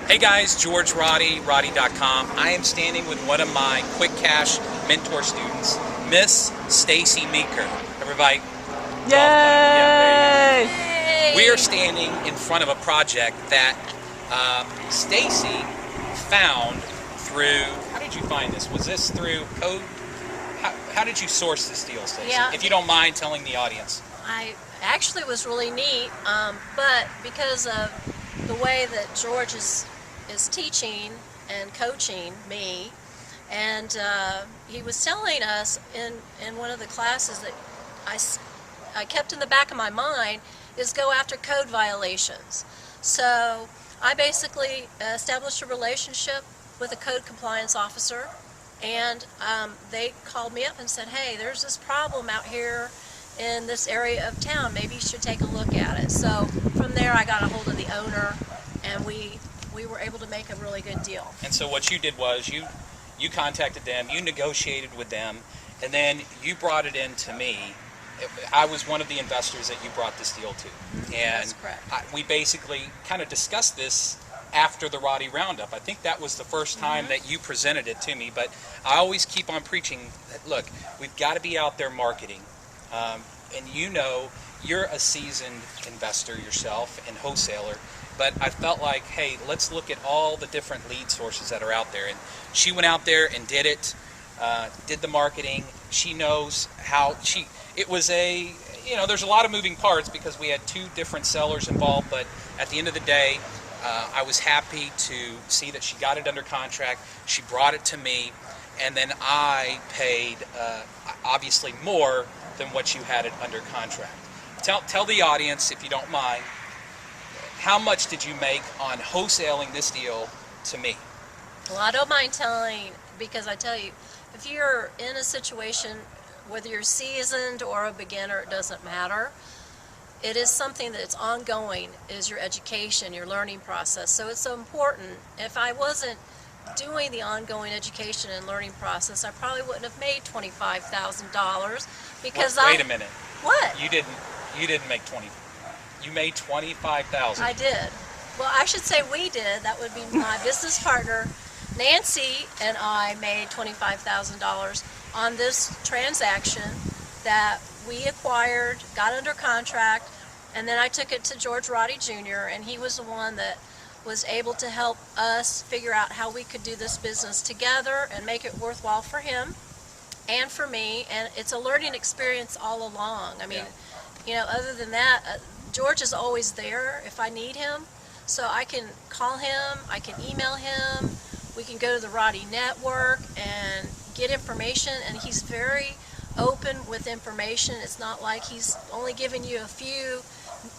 Hey guys, George Roddy, Roddy.com. I am standing with one of my quick cash mentor students, Miss Stacie Meeker. Everybody, yay! Yeah, there you go. We are standing in front of a project that Stacie found through. How did you find this? Was this through code? How did you source this deal, Stacie? Yeah. If you don't mind telling the audience. I actually was really neat, but because of the way that George is teaching and coaching me, and he was telling us in one of the classes that I kept in the back of my mind is go after code violations. So I basically established a relationship with a code compliance officer, and they called me up and said, hey, there's this problem out here in this area of town, maybe you should take a look at it. So from there I got a hold of the owner, and we were able to make a really good deal. And so what you did was you contacted them, you negotiated with them, and then you brought it in to me. I was one of the investors that you brought this deal to. And That's correct. We basically kind of discussed this after the Roddy Roundup. I think that was the first time that you presented it to me, but I always keep on preaching that, look, we've got to be out there marketing. And you know, you're a seasoned investor yourself and wholesaler, but I felt like, hey, let's look at all the different lead sources that are out there. And she went out there and did it, did the marketing. She knows how it was there's a lot of moving parts because we had two different sellers involved, but at the end of the day, I was happy to see that she got it under contract. She brought it to me, and then I paid obviously more than what you had it under contract. Tell the audience, if you don't mind, how much did you make on wholesaling this deal to me? Well, I don't mind telling, because I tell you, if you're in a situation, whether you're seasoned or a beginner, it doesn't matter. It is something that's ongoing, is your education, your learning process. So it's so important. If I wasn't doing the ongoing education and learning process, I probably wouldn't have made $25,000 because Wait a minute. What? You didn't make 20. You made 25,000. I did. Well, I should say we did. That would be my business partner, Nancy, and I made $25,000 on this transaction that we acquired, got under contract, and then I took it to George Roddy Jr., and he was the one that was able to help us figure out how we could do this business together and make it worthwhile for him and for me. And it's a learning experience all along. I mean, other than that, George is always there if I need him. So I can call him, I can email him, we can go to the Roddy Network and get information, and he's very open with information. It's not like he's only giving you a few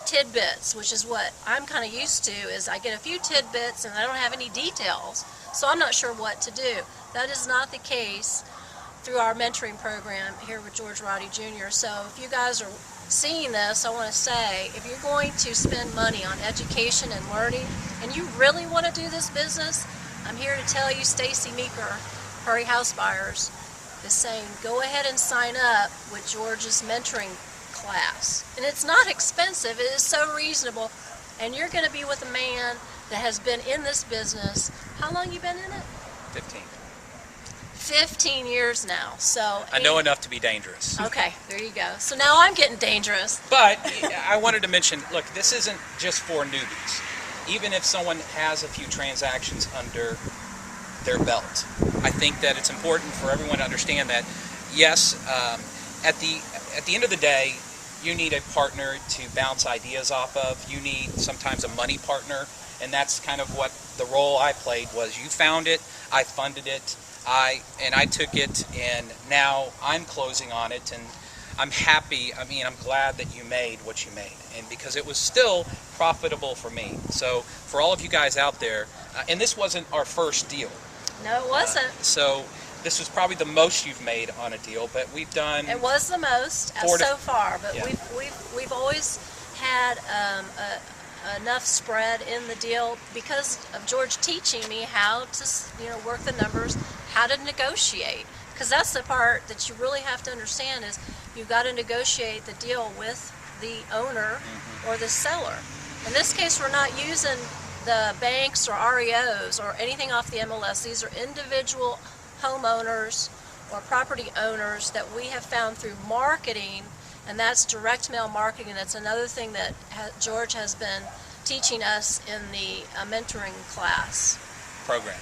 tidbits, which is what I'm kind of used to, is I get a few tidbits and I don't have any details, so I'm not sure what to do. That is not the case through our mentoring program here with George Roddy Jr. So if you guys are seeing this, I want to say, if you're going to spend money on education and learning, and you really want to do this business, I'm here to tell you, Stacie Meeker, Prairie House Buyers, is saying go ahead and sign up with George's mentoring class. And it's not expensive, it is so reasonable, and you're going to be with a man that has been in this business. How long you been in it? 15 years now. So I know enough to be dangerous. Okay, there you go. So now I'm getting dangerous. But I wanted to mention, look, this isn't just for newbies. Even if someone has a few transactions under their belt, I think that it's important for everyone to understand that, yes, at the end of the day, you need a partner to bounce ideas off of. You need sometimes a money partner, and that's kind of what the role I played was. You found it, I funded it, I took it, and now I'm closing on it, and I'm happy. I mean, I'm glad that you made what you made, and because it was still profitable for me. So for all of you guys out there, and this wasn't our first deal. No, it wasn't. So this was probably the most you've made on a deal, but we've done. It was the most so far, but yeah. we've always had enough spread in the deal because of George teaching me how to work the numbers, how to negotiate. Because that's the part that you really have to understand, is you've got to negotiate the deal with the owner or the seller. In this case, we're not using the banks or REOs or anything off the MLS. These are individual homeowners or property owners that we have found through marketing, and that's direct mail marketing. That's another thing that George has been teaching us in the mentoring class program.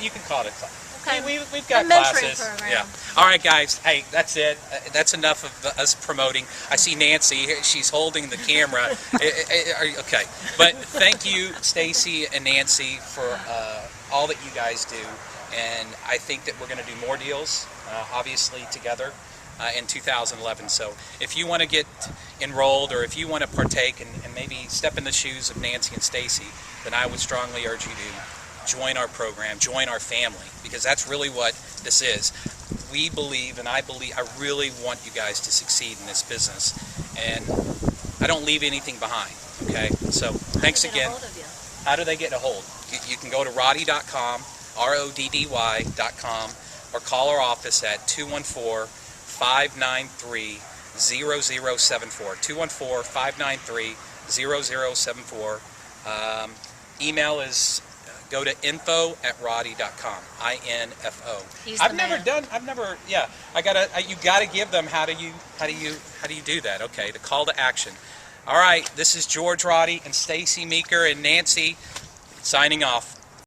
You can call it a class. Okay. We've got A mentoring classes. program. Yeah. All right, guys. Hey, that's it. That's enough of us promoting. I see Nancy. She's holding the camera. Okay. But thank you, Stacie and Nancy, for all that you guys do. And I think that we're going to do more deals, obviously, together in 2011. So if you want to get enrolled or if you want to partake and maybe step in the shoes of Nancy and Stacie, then I would strongly urge you to join our program, join our family, because that's really what this is. We believe, and I really want you guys to succeed in this business, and I don't leave anything behind, okay? So thanks again. How do they get a hold? You can go to Roddy.com, RODDY.com, or call our office at 214-593-0074, 214-593-0074. Email is go to info@roddy.com, INFO. You gotta give them how do you do that? Okay, the call to action. All right, this is George Roddy and Stacie Meeker and Nancy signing off.